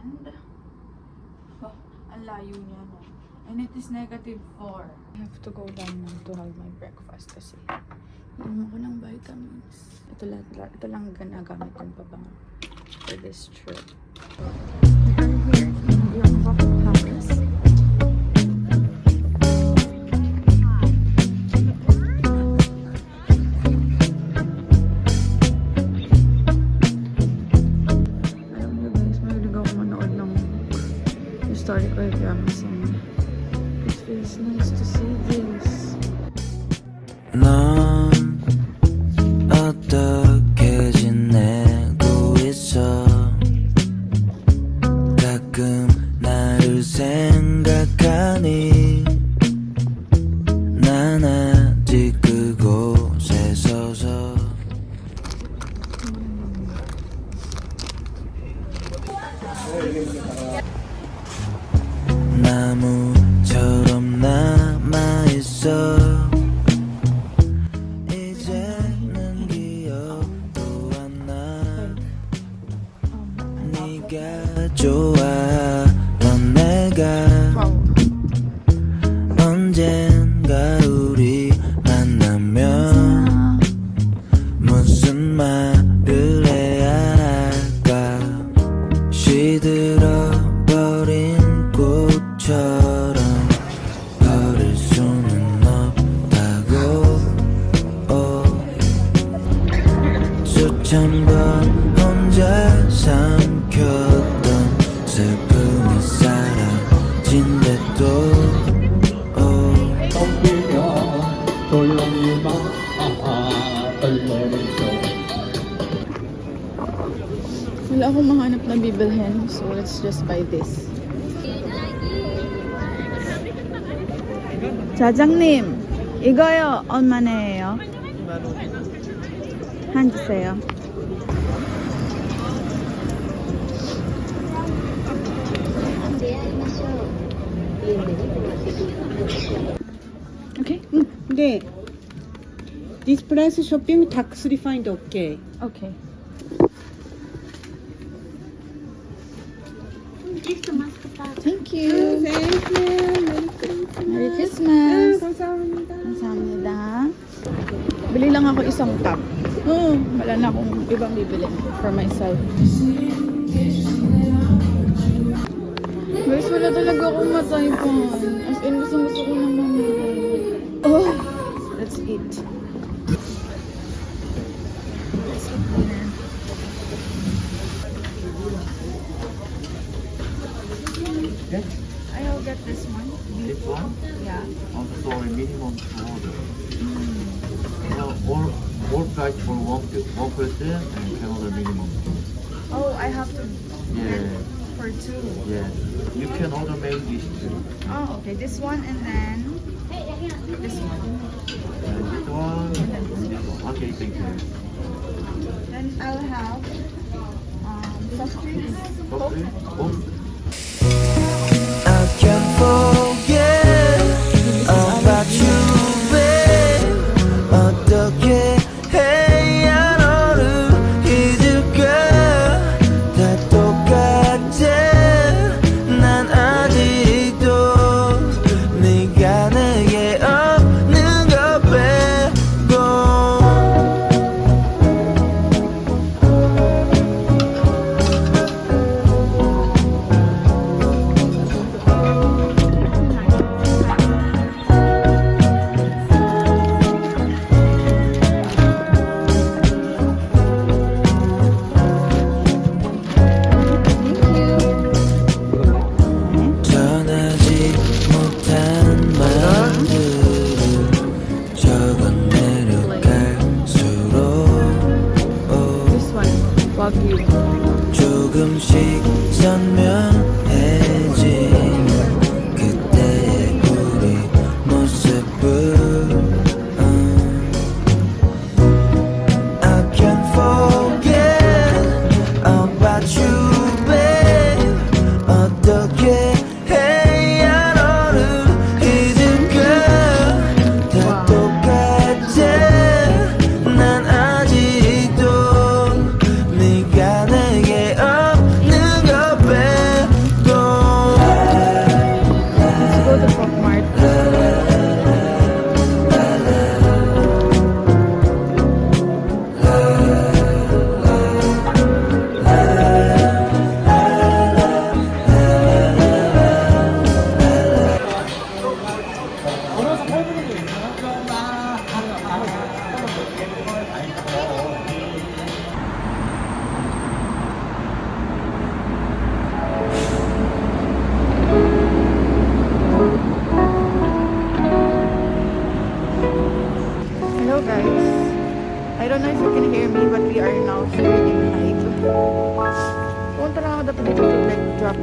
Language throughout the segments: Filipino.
And, oh, ang layo niya, no? And it is -4. I have to go down now to have my breakfast kasi inom ko ng vitamins. Ito lang ginagamit yung pabango for this trip. We are here in Gyeongbok Palace. Alam niyo guys, mahilig ako manood ng historical dramas. It feels nice to see this. 넌 어떻게 지내고 있어? 가끔 나를 생각하니 난 아직 그곳에 서서 나무처럼 남아있어. 이제는 기억도 안 나. 네가 좋아. 넌 내가 언젠가 우리 만나면 무슨 말을 해야 할까. 시들어버린 꽃처럼 버릴 수는 없다고. 수천 번 혼자 삼켰던 슬픔이 사라진대도. 덤비며 조용히 마음을 내리죠. Wala akong mahanap na bibilhin, so let's just buy this. 자장님, 이거요 얼마나예요? 한 주세요. Okay? 네. This price shopping tax refund okay. Okay. Thank you. Thank you. Merry Christmas. 감사합니다. Kamsahamnida. Bili lang ako isang top. Wala na akong ibang bibili for myself. Guys, wala talaga akong mataypan. As in, gusto ko na mamili. Oh, let's eat. Let's eat dinner. Yeah. I'll get this one. This one? Yeah. Also a minimum to order. All price for one person and can order minimum. Oh, I have to Yeah. for two. Yeah. You can order main dish too. Oh, okay. This one and then this one. And this one and this one. Okay, thank you. Then I'll have soft drinks. Okay. Oh. I can't forget about you, babe. 어떻게 해야 너를 잊을까. 다 똑같아. 난 아직도 네가 내게 없는 것 빼고.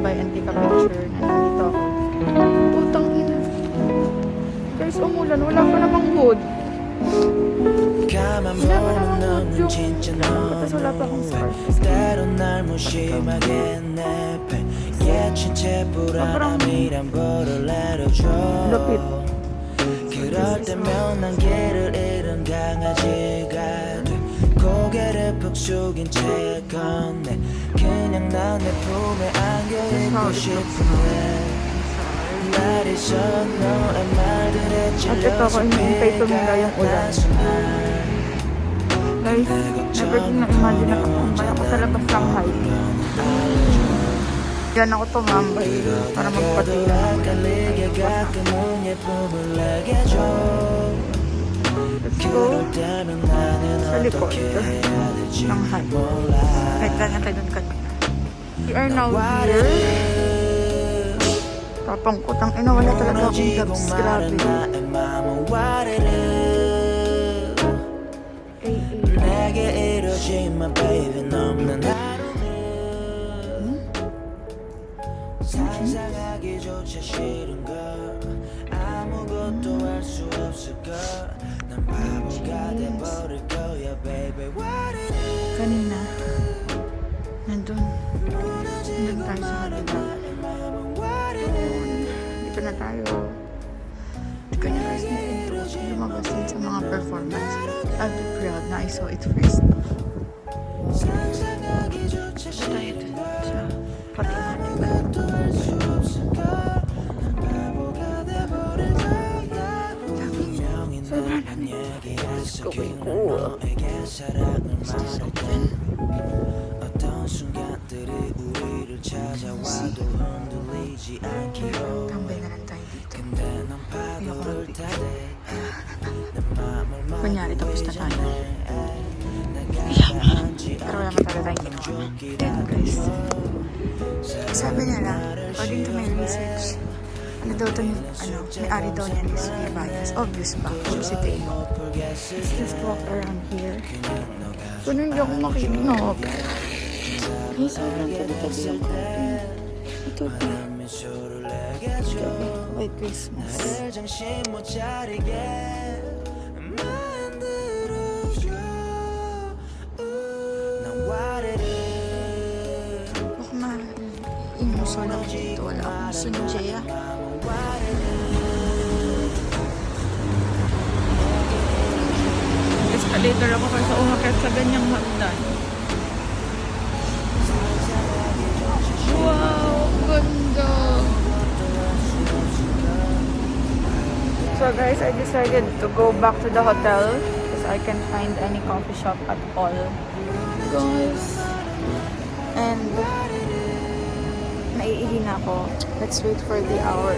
tambay and take a picture na nandito ako. Putang ina. Guys, umulan. Wala pa namang hood. 가만 Wala pa 보는 namang hood 너는 yung... 진짜 Tapos wala pa akong scarf. Kasi 때론 날 무심하게 내팽 예친 채 불안함이란 볼을 내려줘 lapit. 그럴 때면 난 길을 잃은 강아지가 돼 고개를 푹 숙인 채 건네 그냥 난 내 품에 안겨있고 싶은데 날 있어 너의 말들에 At ito ako, hinihintay tumila yung ulan. Guys, never ko na-imagine na katambay ako sa labas ng height. Yan ako tumambay para magpatila. 헷갈리게 가끔은 예쁨을 내게 줘 Let's go 그럴 때면 나는 sa likod 어떻게 해야 될지 ng height. 몰라 Kahit ganyan kayo dun kanina. We are now here. Tatangkot ang ina, wala talaga akong gloves. Grabe. 나의 마음은 와르르 Ay, 내게 이루어진 my baby 넘는 하루는 상상하기조차 싫은 걸 아무것도 할 수 없을 걸난 바보가 돼버릴 거야 baby 와르르 kanina. Nandun tayo sa kabila. Dito na tayo. Hindi ko na guys lumabas din sa mga performance. I'll be proud na I saw it first. 상상하기조차 Dito tayo dun sa patingan. Sobrang lamig. Let's go. 어떤 순간들이 우리를 찾아와도 흔들리지 않기로 Tambay na lang tayo dito. 근데 넌 파도를 타대 내 맘을 Kunyari, tapos na tayo. Pero wala matagal tayong ginawa. Then guys, sabi nila, according to my research, ano daw to ni, may-ari daw niyan is Vivias. Obvious ba? Kung si Taylor. Let's just walk around here. Kung hindi ako makinog. Ay, sobrang tabi-tabi yung curtain. Ito pa. White Christmas. 정신 못 차리게 만들어줘 난 와르르 Baka ma-imusol ako dito. Wala akong sunjaya. Escalator ako kasi umakyat sa ganyang hagdan. Wow! Ganda! So guys, I decided to go back to the hotel because I can't find any coffee shop at all. Guys! And naiihi na ako. Let's wait for the Uber.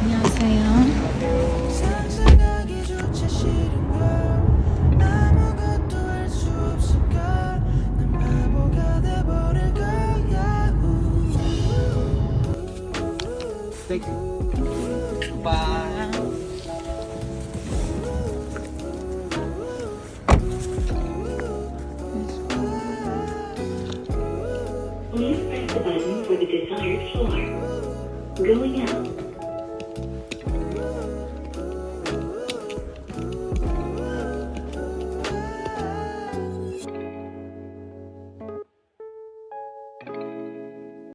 안녕하세요. 상상하기조차 싫은 걸 아무것도 할 수 없을 걸난 바보가 돼버릴 거야 Thank you. Bye. Please press the button for the desired floor. Going out.